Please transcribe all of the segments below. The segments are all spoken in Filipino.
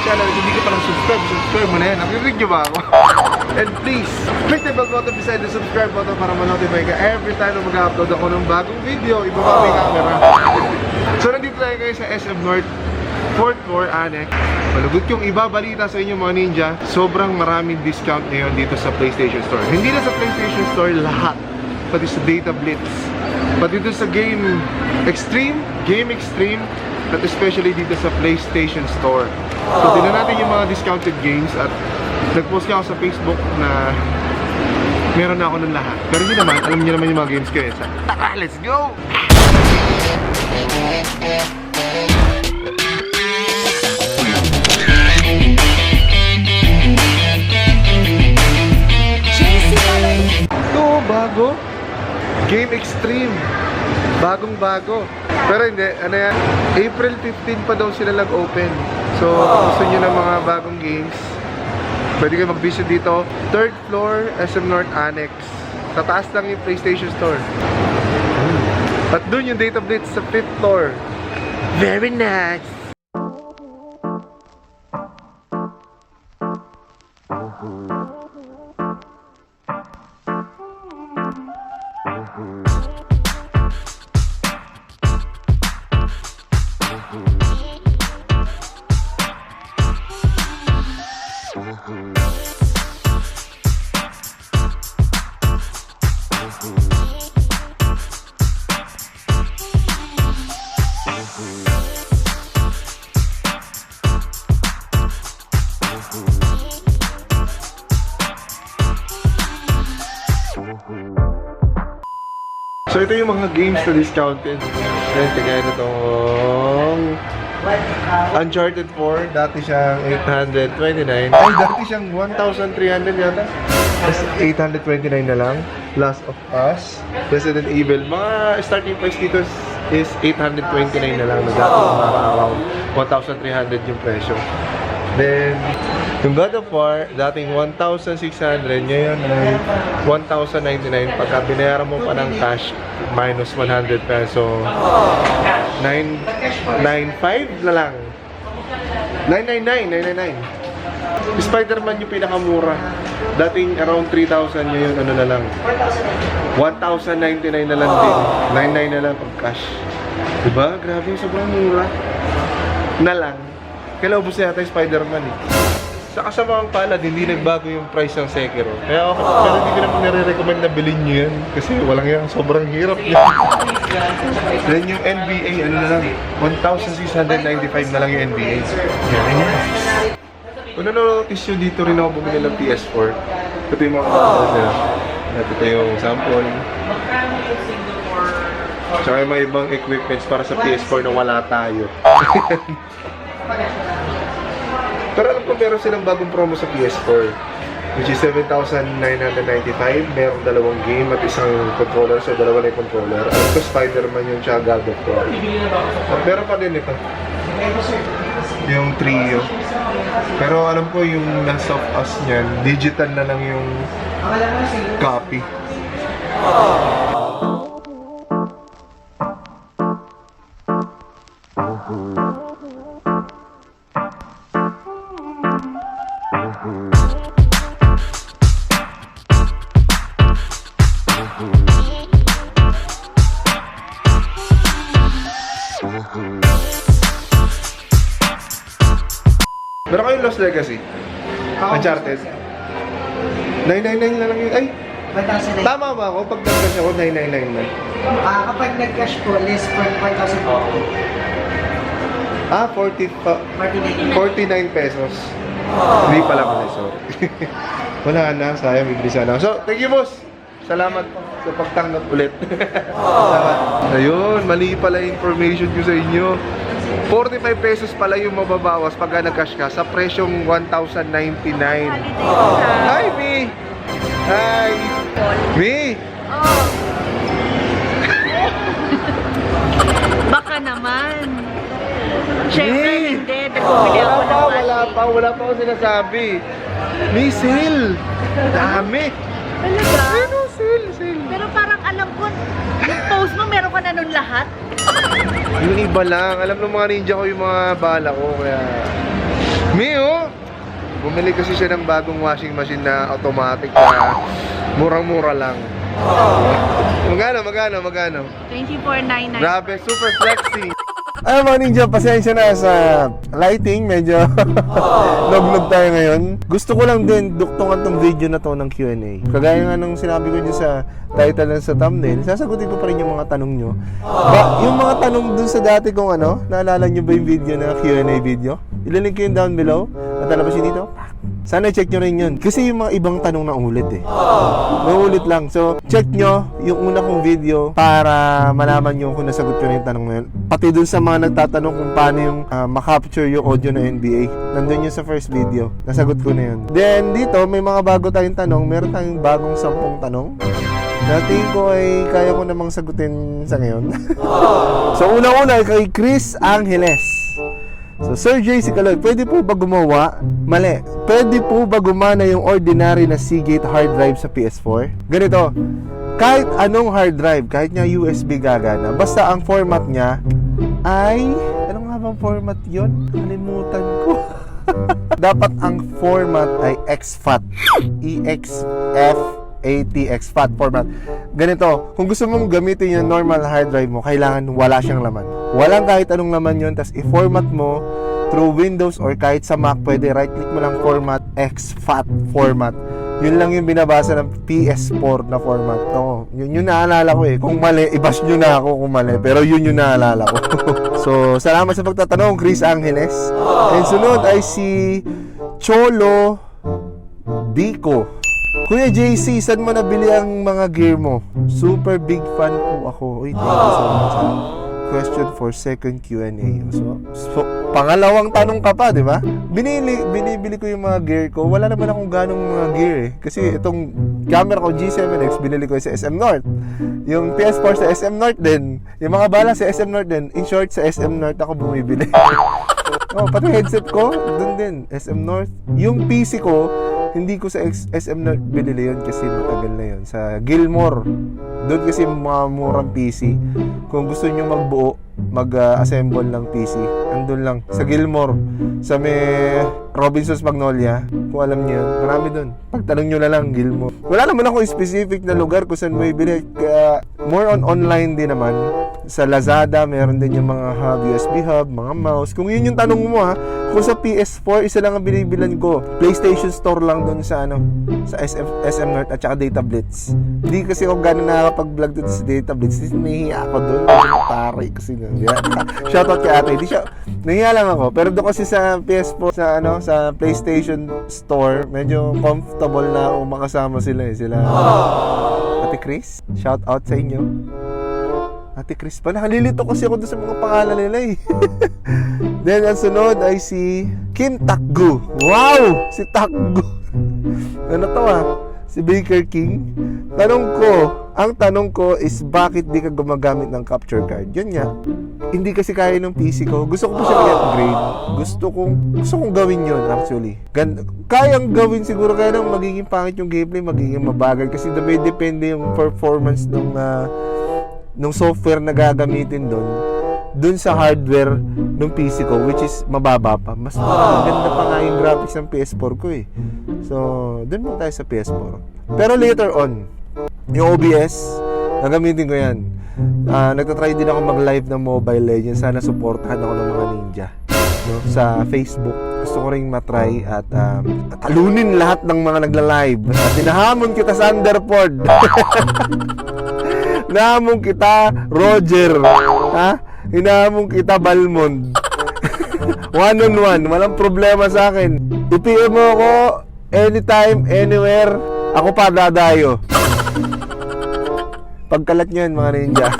channel at hindi ka pa lang subscribe mo na yan. Nakikinig nyo ba ako? And please, click the bell button beside the subscribe button para ma-notify ka every time na mag-upload ako ng bagong video. Iba pa may camera. So nandito tayo kayo sa SM North 4th floor Annex. Malugod yung iba balita sa inyo mga ninja. Sobrang maraming discount ngayon dito sa PlayStation Store. Hindi na sa PlayStation Store lahat, pati sa Data Blitz, pati dito sa Game Extreme, at especially dito sa PlayStation Store. So tingnan natin yung mga discounted games at nag-post ka ako sa Facebook na meron na ako ng lahat. Pero hindi naman, alam niyo naman yung mga games ko eh. Tara, let's go! Ito, bago. Game Extreme. Bagong-bago. Pero hindi, ano yan? April 15 pa daw sila nag-open. So, gusto nyo ng mga bagong games, pwede kayo mag-visit dito. 3rd floor, SM North Annex. Tataas lang yung PlayStation Store. At dun yung Data Blitz sa 5th floor. Very nice! So ito yung mga games na discounted. Then kagaya na itong Uncharted 4, dati siyang 829. Ay, dati siyang 1,300 yata. Tapos 829 na lang. Last of Us, Resident Evil. Mga starting price dito is 829 na lang. Dati around 1,300 yung presyo. Then, yung God of War, dating 1,600, ngayon ay 1,099. Pagka binayaran mo pa ng cash, minus 100 peso, 995 na lang. 999. Spider-Man yung pinakamura. Dating around 3,000, ngayon ano na lang, 1,099 na lang din. 99 na lang pag cash. Diba? Grabe, sobrang mura. Na lang. Kailan ubos na yata yung Spider-Man eh. Sa kasamang palad, hindi nagbago yung price ng Sekiro. Kaya ako, pero hindi ko naman nare-recommend na bilhin nyo yan. Kasi walang yan, sobrang hirap yan. Then yung NBA, ano na lang, 1,695 na lang yung NBA. Yan. Kung nanonotice nyo, dito rin ako bumili ng PS4. Ito yung mga kapatid nila. Ito yung sample. Tsaka yung mga ibang equipments para sa PS4 na wala tayo. Pero alam ko meron silang bagong promo sa PS4, which is 7,995. Meron dalawang game at isang controller. So dalawa na yung controller. Alam ko Spider-Man yung tsaka God of War. Meron pa din ito, yung trio. Pero alam ko yung Last of Us niyan, digital na lang yung copy. Meron kayong Lost Legacy? Uncharted? 999 na lang yun. Ay! Tama ba ako? Pag nag-cash ako, 999 na. Kapag nag-cash po, less 4,000 po. 49 pesos. Hindi pala pala, sorry. Wala na, sayang, bibili sana. So, thank you boss! Salamat sa pagtanggap ulit. Salamat. Ayun, mali pala yung information ko sa inyo. 45 pesos pala yung mababawas pag nag-cash ka sa presyong 1,099. Hi, Mi! Hi! Mi! Oh. Baka naman. Siyempre hindi. Nagpumili ako ng Wala pa ako sinasabi. Mi, sale! Dami! Talaga? Ano, sale. Pero parang alam ko, yung post mo, meron ka na nun lahat? Yung iba lang. Alam ng mga ninja ko yung mga bala ko. Kaya Mio, bumili kasi siya ng bagong washing machine na automatic na murang-mura lang. Magkano? 24.99. Grabe, super flexi. Ay mga ninja, pasensya na sa lighting, medyo log-log tayo ngayon. Gusto ko lang din duktungan tong video na to ng Q&A. Kagaya nga ng sinabi ko dyan sa title and sa thumbnail, sasagutin ko pa rin yung mga tanong nyo. Yung mga tanong dun sa dati kong naalala nyo ba yung video na Q&A video? Ilalink ko yun down below. At talabas yun dito. Sana check nyo rin yun. Kasi yung mga ibang tanong na ulit naulit lang. So, check nyo yung una kong video para malaman nyo kung nasagot ko na yung tanong na yun. Pati dun sa mga nagtatanong kung paano yung makapture yung audio ng NBA. Nandun yun sa first video. Nasagot ko na yun. Then, dito, may mga bago tayong tanong. Meron tayong bagong 10 tanong. Nating ko ay kaya ko namang sagutin sa ngayon. So, una-una kay Chris Angeles. So, Sir JC Kaloy, pwede po ba gumawa? Mali. Pwede po ba gumana yung ordinary na Seagate hard drive sa PS4? Ganito, kahit anong hard drive, kahit nga USB gagana, basta ang format niya ay, ano nga bang format yon? Kalimutan ko. Dapat ang format ay exFAT. exFAT format. Ganito, kung gusto mong gamitin yung normal hard drive mo, kailangan wala siyang laman. Walang kahit anong laman yun, tas i-format mo through Windows or kahit sa Mac, pwede right-click mo lang format, exFAT format. Yun lang yung binabasa ng PS4 na format. Oo, yun yung naalala ko eh. Kung mali, i-bash nyo na ako kung mali. Pero yun yung naalala ko. So, salamat sa pagtatanong, Chris Angeles. And sunod ay si Cholo Dico. Kuya JC, saan mo nabili ang mga gear mo? Super big fan po ako. Uy, thank you so much. Question for second Q&A. So, pangalawang tanong ka pa, di ba? Binibili ko yung mga gear ko. Wala naman akong ganong mga gear eh. Kasi itong camera ko G7X, binili ko sa SM North. Yung PS4 sa SM North din. Yung mga bala sa SM North din. In short, sa SM North ako bumibili. Pati headset ko, dun din. SM North. Yung PC ko, hindi ko sa SM North binili yun kasi matagal na yun. Sa Gilmore. Doon kasi mga murang PC. Kung gusto nyo magbuo, mag-assemble ng PC, andun lang. Sa Gilmore. Sa may Robinson's Magnolia. Kung alam nyo yun, marami doon. Pagtanong nyo na lang, Gilmore. Wala naman ako specific na lugar kung saan mo ibili. Kaya, more on online din naman. Sa Lazada, meron din yung mga hub, USB hub, mga mouse. Kung yun yung tanong mo kung sa PS4, isa lang ang binibilan ko. PlayStation Store lang doon sa sa SM North at saka Data Blitz. Hindi kasi ako gano'n nakakapag-vlog doon sa Data Blitz. Nahihiya ako doon. Pare kasi shoutout kay ate. Nahihiya lang ako. Pero doon kasi sa PS4, sa PlayStation Store, medyo comfortable na ako makasama sila Sila Ate Chris, shoutout sa inyo. Ate Chris pa, nakalilito kasi ako doon sa mga pangalan nila Then, ang sunod ay si Kim Takgu. Wow! Si Takgu. Ano to Si Baker King. Ang tanong ko is bakit di ka gumagamit ng capture card? Yun nga. Hindi kasi kaya ng PC ko. Gusto ko pa siya i-upgrade. Gusto kong gawin yun actually. Kayang gawin siguro kaya nang magiging pangit yung gameplay, magiging mabagal. Kasi may depende yung performance ng software na gagamitin doon sa hardware ng PC ko, which is mababa pa. Mas maganda pa nga yung graphics ng PS4 ko So, doon mo tayo sa PS4. Pero later on, yung OBS, gagamitin ko yan. Nagtatry din ako mag-live ng Mobile Legends. Sana supportahan ako ng mga ninja sa Facebook. Gusto ko ring matry at talunin lahat ng mga nagla-live. At hinahamon kita sa Underport. Hinahamon kita Roger. Hinahamon kita Balmond. One-on-one. Walang problema sa akin. I-PM mo ako anytime, anywhere. Ako pa dadayo. Pagkalat nyo yun, mga ninja.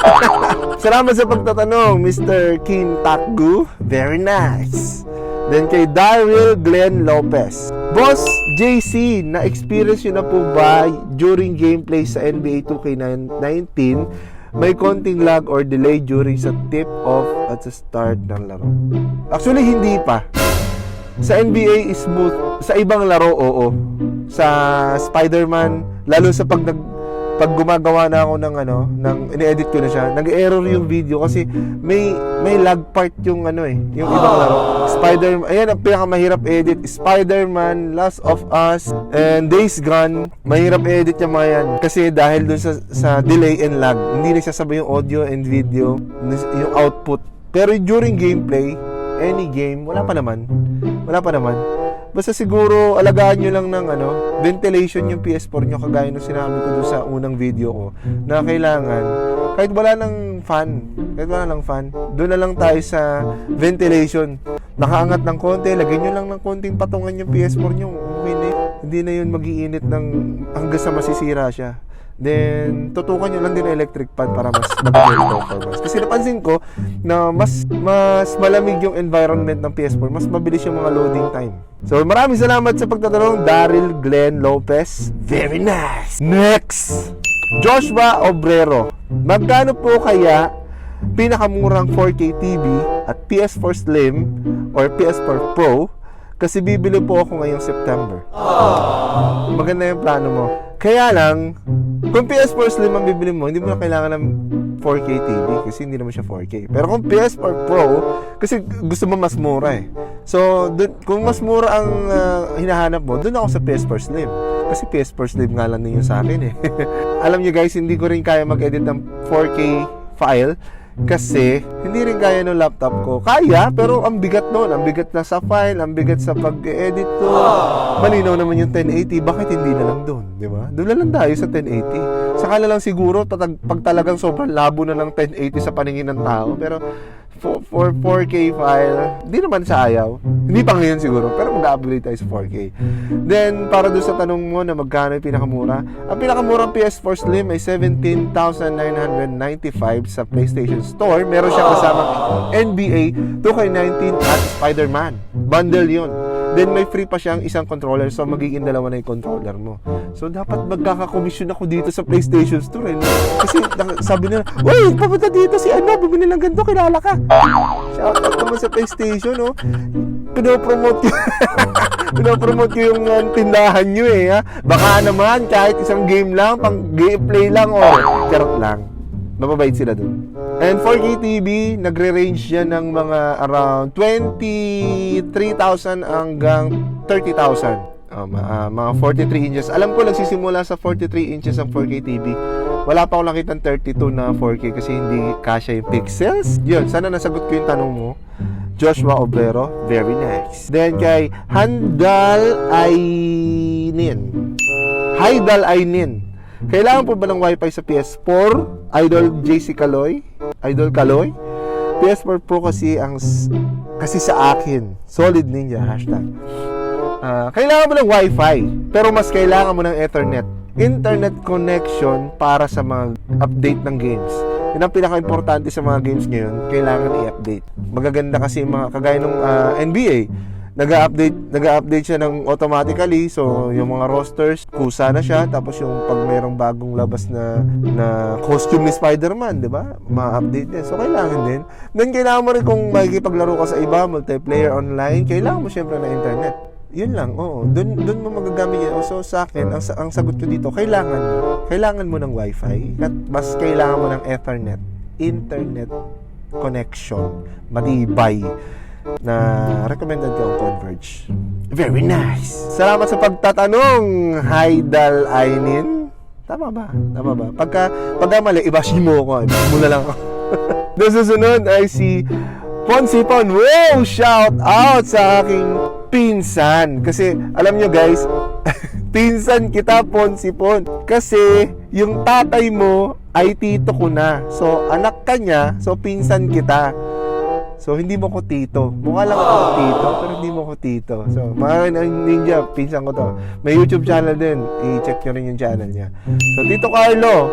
Salamat sa pagtatanong, Mr. Kim Takgu. Very nice. Then kay Daryl Glenn Lopez. Boss JC, na-experience yun na po ba during gameplay sa NBA 2K19 may konting lag or delay during sa tip-off at sa start ng laro? Actually, hindi pa. Sa NBA is smooth. Sa ibang laro, oo. Sa Spider-Man, lalo sa pag pag gumagawa na ako ng ini-edit ko na siya, nag-error yung video kasi may lag part yung yung ibang laro. Spider-Man, ayan ang pinakamahirap edit. Spider-Man, Last of Us, and Days Gone. Mahirap edit yung mga yan. Kasi dahil dun sa delay and lag, hindi nagsasabay yung audio and video, yung output. Pero during gameplay, any game, wala pa naman. Basta siguro alagaan nyo lang ng ventilation yung PS4 nyo, kagaya nung sinabi ko doon sa unang video ko, na kailangan kahit wala ng fan, doon na lang tayo sa ventilation. Nakaangat ng konti, lagyan nyo lang ng konting patungan yung PS4 nyo, okay na yun. Hindi na yun mag-iinit hanggang sa masisira siya. Then, tutukan nyo lang din ang electric fan para mas maganda yung performance. Kasi napansin ko na mas malamig yung environment ng PS4, mas mabilis yung mga loading time. So, maraming salamat sa pagtatanong, Daryl Glenn Lopez. Very nice! Next! Joshua Obrero. Magkano po kaya pinakamurang 4K TV at PS4 Slim or PS4 Pro? Kasi bibili po ako ngayong September. Maganda yung plano mo. Kaya lang, kung PS4 Slim ang bibili mo, hindi mo na kailangan ng 4K TV kasi hindi naman siya 4K. Pero kung PS4 Pro, kasi gusto mo mas mura eh. So, kung mas mura ang hinahanap mo, dun ako sa PS4 Slim. Kasi PS4 Slim nga lang din yung sa akin eh. Alam nyo guys, hindi ko rin kaya mag-edit ng 4K file kasi hindi rin kaya ng laptop ko. Kaya, pero ang bigat noon. Ang bigat na sa file, ang bigat sa pag-edit ko. Malinaw naman yung 1080. Bakit hindi na lang doon? Di ba? Doon na lang tayo sa 1080. Saka na lang siguro, pag talagang sobrang labo na ng 1080 sa paningin ng tao. Pero, for 4K file, hindi naman sa ayaw. Hindi pa ngayon siguro, pero mag-upgrade tayo sa 4K. Then, para doon sa tanong mo na magkano yung pinakamura, ang pinakamurang PS4 Slim ay 17,995 sa PlayStation Store. Meron siyang kasamang NBA 2K19 at Spider-Man. Bundle yun. Then may free pa siyang isang controller, so magiging dalawa na yung controller mo. So dapat magkaka-commission ako dito sa PlayStation Store eh. Kasi sabi nila, "Uy, papunta dito si bumili ng ganito, kilala ka." Shout out naman sa PlayStation, oh. Pinopromote ko yung tindahan nyo eh, ha. Baka naman kahit isang game lang, pang gameplay lang, charot lang. Mababait sila dun. And 4K TV, nagre-range yan ng mga around 23,000 hanggang 30,000. Mga 43 inches. Alam ko nagsisimula sa 43 inches ang 4K TV. Wala pa akong nakitang 32 na 4K kasi hindi kasya yung pixels. Yun, sana nasagot ko yung tanong mo. Joshua Obrero, very nice. Then kay Haidal Ainin. Kailangan po ba ng Wi-Fi sa PS4? Idol JC Kaloy? PS4 Pro kasi sa akin. Solid Ninja hashtag. Kailangan mo ng Wi-Fi, pero mas kailangan mo ng Ethernet. Internet connection para sa mga update ng games. Yun ang pinaka-importante sa mga games ngayon, kailangan i-update. Magaganda kasi mga kagaya ng NBA. Nag-update siya ng automatically, so yung mga rosters kusa na siya, tapos yung pag mayroong bagong labas na costume ni Spider-Man, di ba? Ma-update din. So kailangan din. Then kailangan mo rin kung makikipaglaro ka sa iba, multiplayer online, kailangan mo syempre na internet. Yun lang, oo. Doon mo magagamit yun. So sa akin, ang sagot ko dito, kailangan mo ng Wi-Fi at mas kailangan mo ng Ethernet. Internet connection. Matibay. Na recommended ko ang Converge. Very nice. Salamat sa pagtatanong, Haidal Ainin. Tama ba? Pagka mali, ibashi mo ako. Ibashi mo na lang ako. Doon susunod ay si Ponsipon. Wow! Shout out sa aking pinsan. Kasi, alam nyo guys, pinsan kita, Ponsipon. Kasi, yung tatay mo ay tito ko na. So, anak ka niya, so pinsan kita. So, hindi mo ko tito. Mukha lang ako tito, pero hindi mo ko tito. So, mga ninja, pinsan ko to. May YouTube channel din. I-check nyo rin yung channel niya. So, Tito Carlo,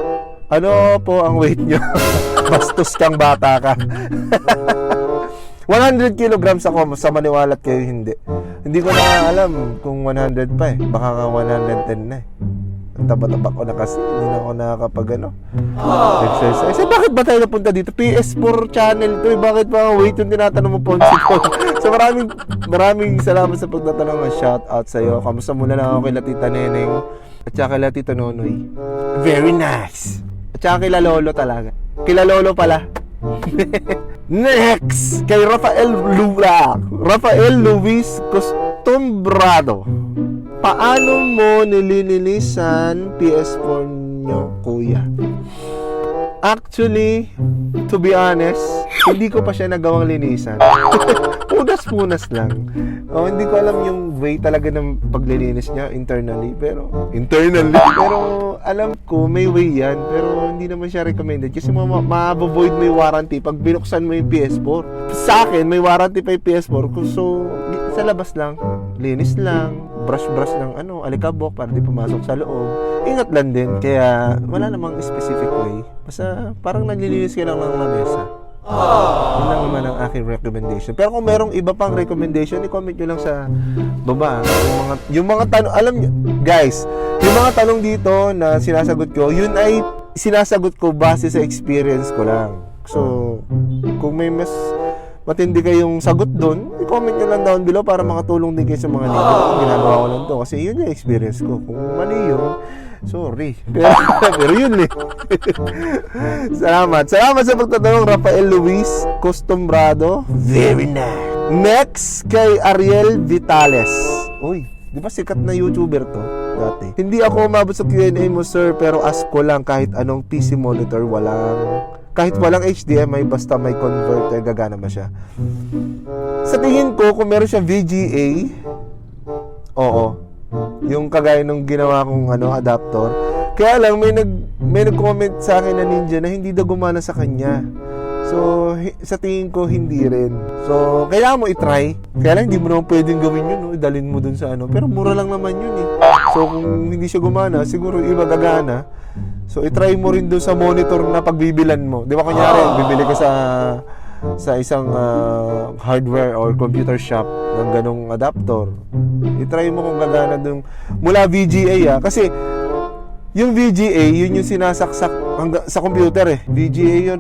ano po ang weight nyo? Bastos kang bata ka. 100 kilograms ako, sa maniwalat kayo hindi. Hindi ko na alam kung 100 pa eh. Baka nga 110 na eh. Ang taba-taba ko na kasi, hindi na ako nakakapag exercise. Bakit ba tayo napunta dito? PS4 channel to eh. Bakit ba weight yung tinatanong mo, Ponsi po? So maraming salamat sa pagtatanong. Shout out sa'yo. Kamusta muna lang ako kay Tita Neneng at saka kay Tito Nonoy. Very nice. At saka kila Lolo talaga. Kila Lolo pala. Next, kay Rafael Luis Costumbrado. Paano mo nililinisan PS4 nyo, kuya? Actually, to be honest, hindi ko pa siya nagawang linisan. Punas-punas lang. Hindi ko alam yung way talaga ng paglilinis niya internally. Pero alam ko may way yan. Pero hindi naman siya recommended. Kasi ma-avoid mo yung warranty pag binuksan mo yung PS4. Sa akin, may warranty pa yung PS4. So, sa labas lang, linis lang, brush ng alikabok para di pumasok sa loob. Ingat lang din. Kaya, wala namang specific way. Basta, parang naglilinis ka lang ng lamesa. Yun lang naman ang aking recommendation. Pero kung merong iba pang recommendation, i-comment nyo lang sa baba. Yung mga tanong, alam nyo, guys, yung mga tanong dito na sinasagot ko, yun ay sinasagot ko base sa experience ko lang. So, kung may mas matindi kayong sagot doon, i-comment nyo lang down below para makatulong din kayo sa mga nito. Ginagawa ko lang to kasi yun yung experience ko. Kung mali yun, sorry. Pero yun eh. Salamat sa pagtatanong, Rafael Luis Costumbrado. Very nice. Next, kay Ariel Vitales. Uy, di ba sikat na YouTuber to dati? Hindi ako umabot sa Q&A mo, sir, pero ask ko lang kahit anong PC monitor, kahit walang HDMI, basta may converter, gagana ba siya? Sa tingin ko, kung meron siya VGA, oo. Yung kagaya nung ginawa kong adapter. Kaya lang may nag-comment sa akin na Ninja na hindi daw gumana sa kanya. So sa tingin ko hindi rin. So kailangan mo i-try. Kaya lang hindi mo naman pwedeng gawin yun, no? Idalhin mo dun sa pero mura lang naman yun eh. So kung hindi siya gumana, siguro iba gagana. So i-try mo rin dun sa monitor na pagbibilan mo. Di ba kunyari, bibili ka sa isang hardware or computer shop ng ganong adapter, i-try mo kung gagana dun mula VGA kasi yung VGA yun yung sinasaksak sa computer eh. VGA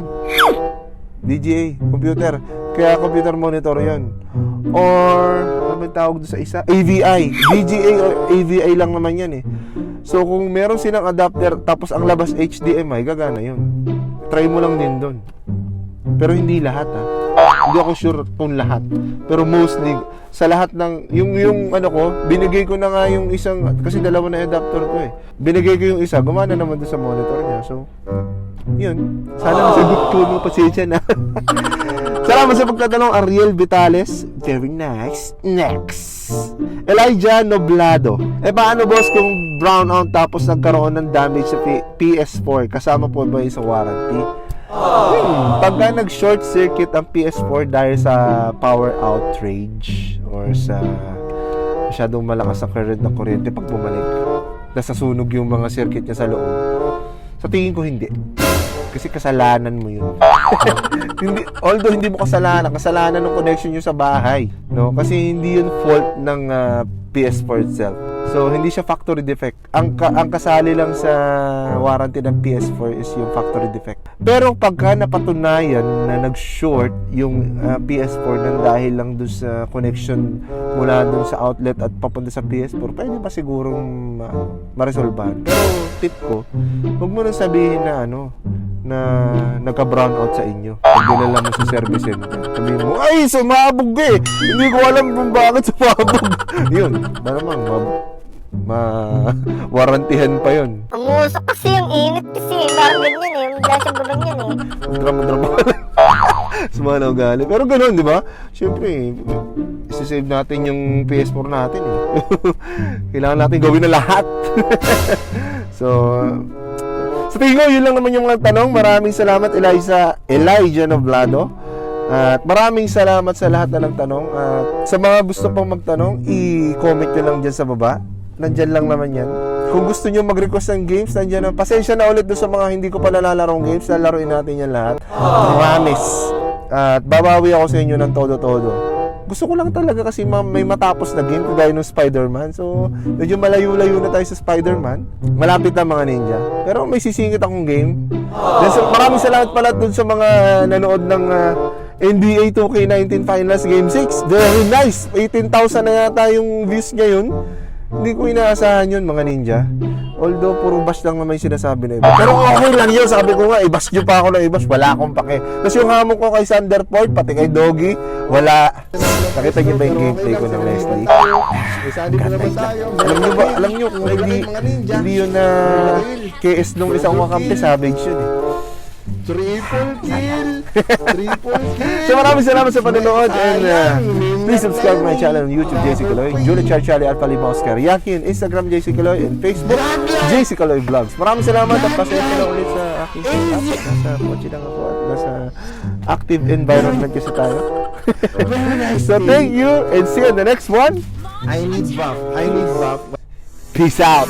computer, kaya computer monitor yun. Or ano ba tawag doon sa isa? AVI. VGA or AVI lang naman yan eh. So kung meron silang adapter tapos ang labas HDMI, gagana yun. Try mo lang din doon. Pero hindi lahat Hindi ako sure kung lahat. Pero mostly sa lahat ng yung binigay ko na nga yung isang, kasi dalawa na adapter ko eh. Binigay ko yung isa, gumana naman doon sa monitor niya. So yun. Sana nasagot ko, no, pasensya na. Salamat sa pagtatanong, Ariel Vitales. Very nice. Next, Elijah Noblado. Paano boss kung brownout tapos nagkaroon ng damage sa PS4? Kasama po ba yung sa warranty? Pagka nag-short circuit ang PS4 dahil sa power outrage or sa masyadong malakas sa current ng kuryente pag bumalik, nasasunog yung mga circuit niya sa loob, sa tingin ko hindi. Kasi kasalanan mo yun. Although hindi mo kasalanan ng connection nyo sa bahay, no? Kasi hindi yun fault ng PS4 itself. So hindi siya factory defect. Ang kasali lang sa warranty ng PS4 is yung factory defect. Pero pagka napatunayan na nag-short yung PS4 nang dahil lang doon sa connection mula doon sa outlet at papunta sa PS4, pwede pa sigurong ma-resolvehan. Pero tip ko, huwag mo nang sabihin na na nagka-brownout sa inyo. Pag dinala mo sa service center, sabihin mo, ay, sumabog eh! Hindi ko alam kung bakit sumabog. Yun, malamang warantihan pa yun. Ang usok kasi yung init kasi. Parang ganyan eh. Mula sa gulong yan eh. Drama. Sumanaw gali. Pero ganun, di ba? Siyempre, isi-save natin yung PS4 natin eh. Kailangan natin gawin na lahat. So, sa tingin ko, yun lang naman yung mga tanong. Maraming salamat, Elijah Noblado. At maraming salamat sa lahat na nagtanong. At sa mga gusto pang magtanong, i-comment nyo lang dyan sa baba. Nandyan lang naman yan. Kung gusto nyo mag-request ng games, nandyan na. Pasensya na ulit doon sa mga hindi ko pa nalalarong games. Lalaroin natin yan lahat. Promise. At babawi ako sa inyo ng todo-todo. Gusto ko lang talaga kasi may matapos na game kagaya ng Spider-Man. So, medyo malayo-layo na tayo sa Spider-Man. Malapit na mga ninja. Pero may sisingit akong game. Maraming salamat pala dun sa mga nanood ng NBA 2K19 Finals Game 6. Very nice. 18,000 na yata yung views ngayon. Hindi ko inaasahan yun, mga ninja. Although, puro bash lang naman yung sinasabi na iba. Pero okay lang yun. Sabi ko nga, i-bash nyo pa ako ng i-bash. Wala akong pake. Tapos yung hamon ko kay Thunderport, pati kay Doggy, wala. Nakita niyo ba yung gameplay ko ng Leslie? Isali ko naman tayo. Alam nyo kung hindi yun na KS nung isang kakampi, savage yun eh. Triple kill! Triple kill! So maraming salamat sa panonood and please subscribe my channel on YouTube, JC Kaloy, Julie Charlie Alpha Lima Oscar Yaki, and Instagram, JC Kaloy, and Facebook, JC Kaloy Vlogs. Maraming salamat at pasensya na ulit sa aking setup. Nasa kotse lang ako at nasa active environment kasi tayo. So thank you and see you in the next one. I need buff. Peace out.